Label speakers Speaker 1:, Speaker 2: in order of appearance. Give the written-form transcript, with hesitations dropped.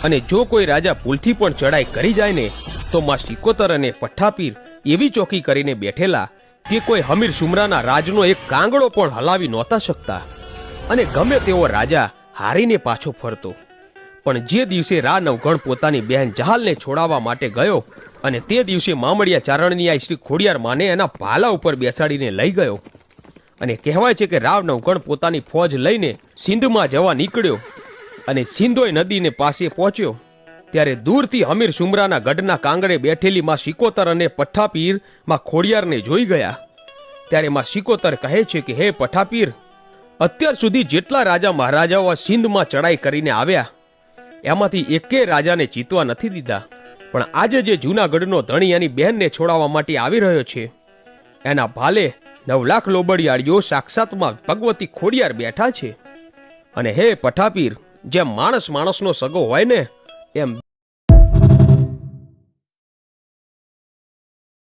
Speaker 1: અને જો કોઈ રાજા ભૂલથી પણ ચડાઈ કરી જાય ને તો માં સિકોતર અને પઠ્ઠાપીર એવી ચોકી કરીને બેઠેલા કે કોઈ હમીર સુમરાના રાજનો એક કાંગડો પણ હલાવી નહોતા શકતા અને ગમે તેવો રાજા હારીને પાછો ફરતો. પણ જે દિવસે રા નવઘણ પોતાની બહેન જહાલને છોડાવવા માટે ગયો અને તે દિવસે મામડિયા ચારણની શ્રી ખોડિયાર માને એના ભાલા ઉપર બેસાડીને લઈ ગયો અને કહેવાય છે કે રાવ નવઘણ પોતાની ફોજ લઈને સિંધમાં જવા નીકળ્યો અને સિંધોઈ નદીને પાસે પહોંચ્યો ત્યારે દૂરથી હમીર સુમરાના ગઢના કાંગડે બેઠેલી માં સિકોતર અને પઠ્ઠાપીર માં ખોડિયારને જોઈ ગયા. ત્યારે માં સિકોતર કહે છે કે હે પઠ્ઠાપીર, અત્યાર સુધી જેટલા રાજા મહારાજાઓ સિંધમાં ચડાઈ કરીને આવ્યા એમાંથી એકે રાજાને જીતવા નથી દીધા, પણ આજે જે જૂનાગઢનો ધણી એની બહેનને છોડાવવા માટે આવી રહ્યો છે એના ભાલે 9 લાખ લોબડિયાળીઓ સાક્ષાતમાં ભગવતી ખોડિયાર બેઠા છે. અને હે પઠ્ઠાપીર, જેમ માણસ માણસનો સગો હોય ને એમ